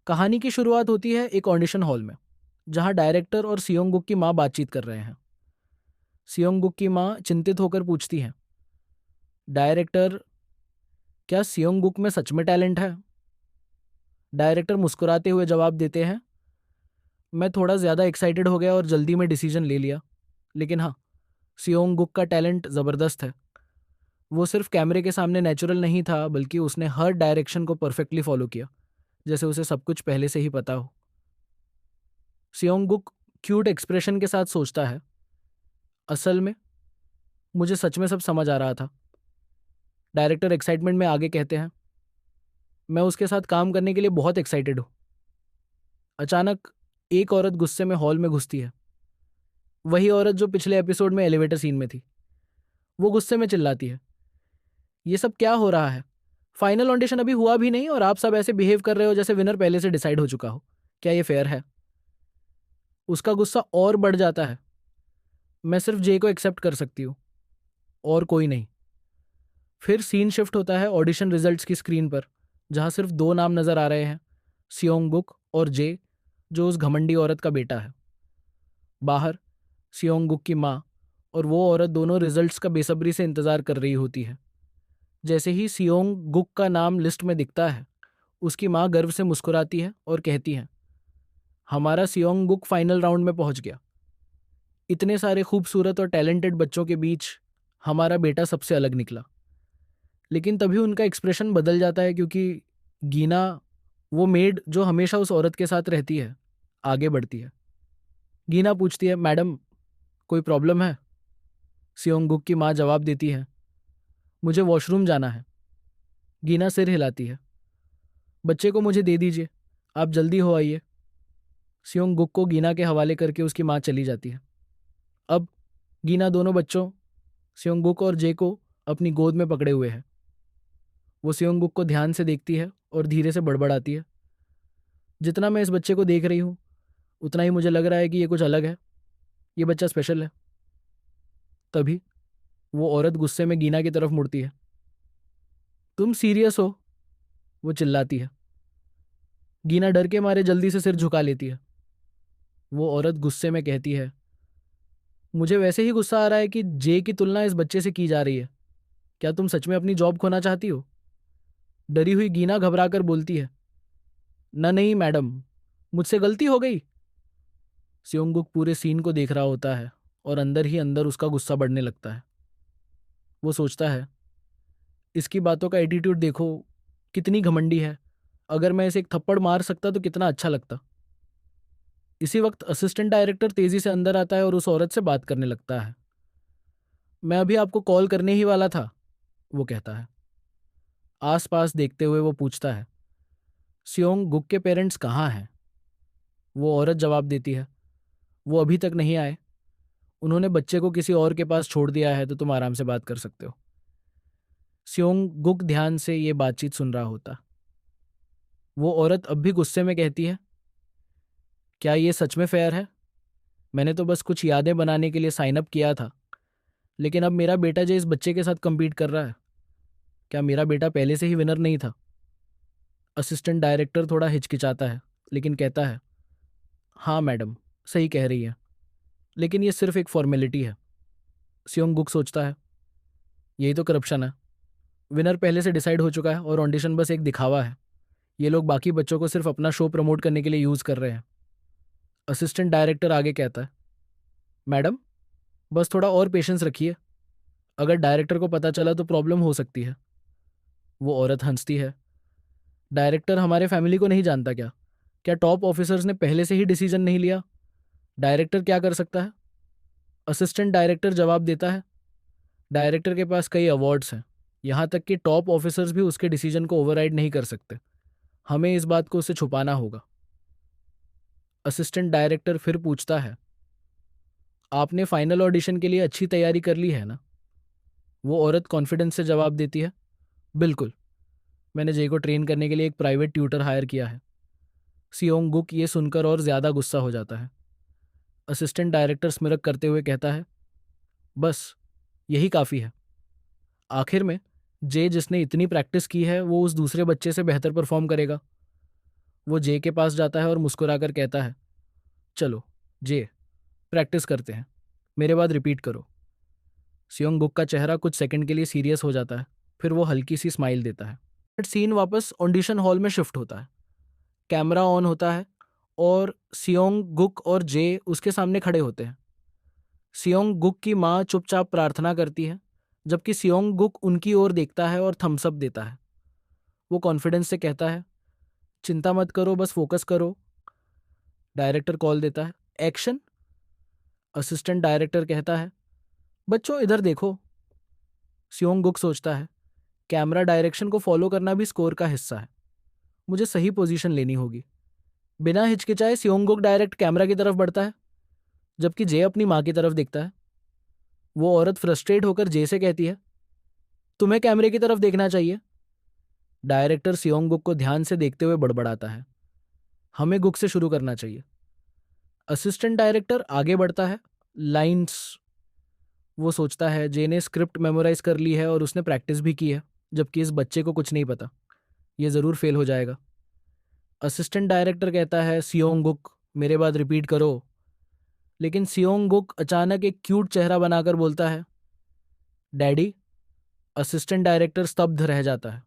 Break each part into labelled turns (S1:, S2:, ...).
S1: कहानी की शुरुआत होती है एक ऑडिशन हॉल में, जहां डायरेक्टर और सियोंगुक की माँ बातचीत कर रहे हैं। सियोंगुक की माँ चिंतित होकर पूछती है, डायरेक्टर, क्या सियोंगुक में सच में टैलेंट है? डायरेक्टर मुस्कुराते हुए जवाब देते हैं, मैं थोड़ा ज़्यादा एक्साइटेड हो गया और जल्दी में डिसीजन ले लिया। लेकिन हाँ, सियोंगुक का टैलेंट ज़बरदस्त है। वो सिर्फ कैमरे के सामने नेचुरल नहीं था, बल्कि उसने हर डायरेक्शन को परफेक्टली फॉलो किया, जैसे उसे सब कुछ पहले से ही पता हो। सियोंगुक क्यूट एक्सप्रेशन के साथ सोचता है, असल में मुझे सच में सब समझ आ रहा था। डायरेक्टर एक्साइटमेंट में आगे कहते हैं, मैं उसके साथ काम करने के लिए बहुत एक्साइटेड हूँ। अचानक एक औरत गुस्से में हॉल में घुसती है। वही औरत जो पिछले एपिसोड में एलिवेटर सीन में थी। वो गुस्से में चिल्लाती है, ये सब क्या हो रहा है? फाइनल ऑडिशन अभी हुआ भी नहीं और आप सब ऐसे बिहेव कर रहे हो जैसे विनर पहले से डिसाइड हो चुका हो। क्या ये फेयर है? उसका गुस्सा और बढ़ जाता है। मैं सिर्फ जे को एक्सेप्ट कर सकती हूँ, और कोई नहीं। फिर सीन शिफ्ट होता है ऑडिशन रिजल्ट्स की स्क्रीन पर, जहाँ सिर्फ दो नाम नजर आ रहे हैं, सियोंगबुक और जे, जो उस घमंडी औरत का बेटा है। बाहर सियोंगबुक की माँ और वो औरत दोनों रिजल्ट्स का बेसब्री से इंतजार कर रही होती है। जैसे ही सियोंगबुक का नाम लिस्ट में दिखता है, उसकी माँ गर्व से मुस्कुराती है और कहती है, हमारा सियोंगबुक फाइनल राउंड में पहुंच गया। इतने सारे खूबसूरत और टैलेंटेड बच्चों के बीच हमारा बेटा सबसे अलग निकला। लेकिन तभी उनका एक्सप्रेशन बदल जाता है, क्योंकि गीना, वो मेड जो हमेशा उस औरत के साथ रहती है, आगे बढ़ती है। गीना पूछती है, मैडम, कोई प्रॉब्लम है? सियोंगुक की माँ जवाब देती है, मुझे वॉशरूम जाना है। गीना सिर हिलाती है, बच्चे को मुझे दे दीजिए, आप जल्दी हो आइए। सियोंगुक को गीना के हवाले करके उसकी माँ चली जाती है। अब गीना दोनों बच्चों, सियोंगुक और जे को अपनी गोद में पकड़े हुए है। वो सियोंगुक को ध्यान से देखती है और धीरे से बड़बड़ाती है, जितना मैं इस बच्चे को देख रही हूँ, उतना ही मुझे लग रहा है कि ये कुछ अलग है। ये बच्चा स्पेशल है। तभी वो औरत गुस्से में गीना की तरफ मुड़ती है। तुम सीरियस हो? वो चिल्लाती है। गीना डर के मारे जल्दी से सिर झुका लेती है। वो औरत गुस्से में कहती है, मुझे वैसे ही गुस्सा आ रहा है कि जे की तुलना इस बच्चे से की जा रही है। क्या तुम सच में अपनी जॉब खोना चाहती हो? डरी हुई गीना घबरा कर बोलती है, न नहीं मैडम, मुझसे गलती हो गई। सियोंगुक पूरे सीन को देख रहा होता है और अंदर ही अंदर उसका गुस्सा बढ़ने लगता है। वो सोचता है, इसकी बातों का एटीट्यूड देखो, कितनी घमंडी है। अगर मैं इसे एक थप्पड़ मार सकता तो कितना अच्छा लगता। इसी वक्त असिस्टेंट डायरेक्टर तेजी से अंदर आता है और उस औरत से बात करने लगता है। मैं अभी आपको कॉल करने ही वाला था, वो कहता है। आसपास देखते हुए वो पूछता है, सियोंग गुक के पेरेंट्स कहाँ हैं? वो औरत जवाब देती है, वो अभी तक नहीं आए। उन्होंने बच्चे को किसी और के पास छोड़ दिया है, तो तुम आराम से बात कर सकते हो। सियोंग गुक ध्यान से ये बातचीत सुन रहा होता। वो औरत अब भी गुस्से में कहती है, क्या ये सच में फेयर है? मैंने तो बस कुछ यादें बनाने के लिए साइन अप किया था, लेकिन अब मेरा बेटा जो इस बच्चे के साथ compete कर रहा है, क्या मेरा बेटा पहले से ही विनर नहीं था? असिस्टेंट डायरेक्टर थोड़ा हिचकिचाता है, लेकिन कहता है, हाँ मैडम, सही कह रही है, लेकिन ये सिर्फ एक फॉर्मेलिटी है। सियोंगुक सोचता है, यही तो करप्शन है। विनर पहले से डिसाइड हो चुका है और ऑडिशन बस एक दिखावा है। ये लोग बाकी बच्चों को सिर्फ अपना शो प्रमोट करने के लिए यूज़ कर रहे हैं। असिस्टेंट डायरेक्टर आगे कहता है, मैडम, बस थोड़ा और पेशेंस रखिए। अगर डायरेक्टर को पता चला तो प्रॉब्लम हो सकती है। वो औरत हंसती है, डायरेक्टर हमारे फैमिली को नहीं जानता क्या? क्या टॉप ऑफिसर्स ने पहले से ही डिसीजन नहीं लिया? डायरेक्टर क्या कर सकता है? असिस्टेंट डायरेक्टर जवाब देता है, डायरेक्टर के पास कई अवार्ड्स हैं, यहाँ तक कि टॉप ऑफिसर्स भी उसके डिसीजन को ओवरराइड नहीं कर सकते। हमें इस बात को उससे छुपाना होगा। असिस्टेंट डायरेक्टर फिर पूछता है, आपने फाइनल ऑडिशन के लिए अच्छी तैयारी कर ली है ना? वो औरत कॉन्फिडेंस से जवाब देती है, बिल्कुल। मैंने जय को ट्रेन करने के लिए एक प्राइवेट ट्यूटर हायर किया है। सियोंग गुक ये सुनकर और ज़्यादा गुस्सा हो जाता है। असिस्टेंट डायरेक्टर स्मिरक करते हुए कहता है, बस यही काफ़ी है। आखिर में जे जिसने इतनी प्रैक्टिस की है, वो उस दूसरे बच्चे से बेहतर परफॉर्म करेगा। वो जे के पास जाता है और मुस्कुराकर कहता है, चलो जे, प्रैक्टिस करते हैं, मेरे बाद रिपीट करो। सियोंग-गुक का चेहरा कुछ सेकंड के लिए सीरियस हो जाता है, फिर वो हल्की सी स्माइल देता है। सीन वापस ऑडिशन हॉल में शिफ्ट होता है। कैमरा ऑन होता है और सियोंग-गुक और जे उसके सामने खड़े होते हैं। सियोंग-गुक की माँ चुपचाप प्रार्थना करती है, जबकि सियोंग-गुक उनकी ओर देखता है और थम्स अप देता है। वो कॉन्फिडेंस से कहता है, चिंता मत करो, बस फोकस करो। डायरेक्टर कॉल देता है, एक्शन। असिस्टेंट डायरेक्टर कहता है, बच्चों इधर देखो। सियोंग-गुक सोचता है, कैमरा डायरेक्शन को फॉलो करना भी स्कोर का हिस्सा है। मुझे सही पोजीशन लेनी होगी। बिना हिचकिचाए सियोंग-गुक डायरेक्ट कैमरा की तरफ बढ़ता है, जबकि जे अपनी माँ की तरफ देखता है। वो औरत फ्रस्ट्रेट होकर जे से कहती है, तुम्हें कैमरे की तरफ देखना चाहिए। डायरेक्टर सियोंग-गुक को ध्यान से देखते हुए बड़बड़ाता है, हमें गुक से शुरू करना चाहिए। असिस्टेंट डायरेक्टर आगे बढ़ता है, लाइंस। वो सोचता है जे ने स्क्रिप्ट मेमोराइज कर ली है और उसने प्रैक्टिस भी की है, जबकि इस बच्चे को कुछ नहीं पता। ये ज़रूर फेल हो जाएगा। असिस्टेंट डायरेक्टर कहता है, सियोंग-गुक मेरे बाद रिपीट करो। लेकिन सियोंग-गुक अचानक एक क्यूट चेहरा बनाकर बोलता है, डैडी। असिस्टेंट डायरेक्टर स्तब्ध रह जाता है।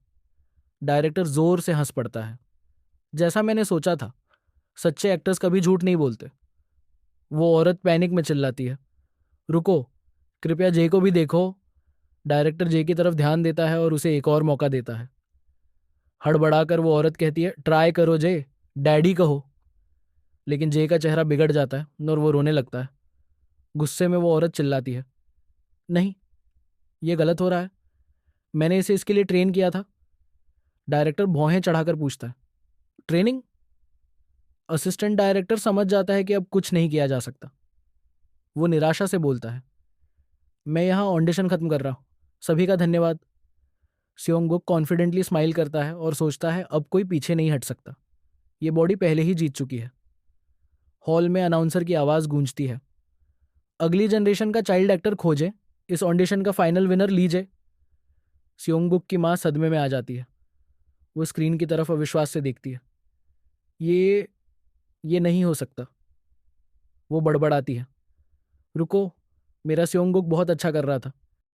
S1: डायरेक्टर जोर से हंस पड़ता है। जैसा मैंने सोचा था, सच्चे एक्टर्स कभी झूठ नहीं बोलते। वो औरत पैनिक में चिल्लाती है, रुको, कृपया जे को भी देखो। डायरेक्टर जे की तरफ ध्यान देता है और उसे एक और मौका देता है। हड़बड़ाकर वो औरत कहती है, ट्राई करो जे, डैडी कहो। लेकिन जे का चेहरा बिगड़ जाता है और वो रोने लगता है। गुस्से में वो औरत चिल्लाती है, नहीं, ये गलत हो रहा है। मैंने इसे इसके लिए ट्रेन किया था। डायरेक्टर भौहें चढ़ाकर पूछता है, ट्रेनिंग? असिस्टेंट डायरेक्टर समझ जाता है कि अब कुछ नहीं किया जा सकता। वो निराशा से बोलता है, मैं यहाँ ऑडिशन खत्म कर रहा हूँ, सभी का धन्यवाद। सियोंग-गुक कॉन्फिडेंटली स्माइल करता है और सोचता है अब कोई पीछे नहीं हट सकता। ये बॉडी पहले ही जीत चुकी है। हॉल में अनाउंसर की आवाज़ गूंजती है, अगली जनरेशन का चाइल्ड एक्टर खोजें, इस ऑडिशन का फाइनल विनर लीजिए। सियोंग-गुक की माँ सदमे में आ जाती है। वो स्क्रीन की तरफ अविश्वास से देखती है। ये ये नहीं हो सकता। वो बड़बड़ाती है, रुको, मेरा सियोंग-गुक बहुत अच्छा कर रहा था।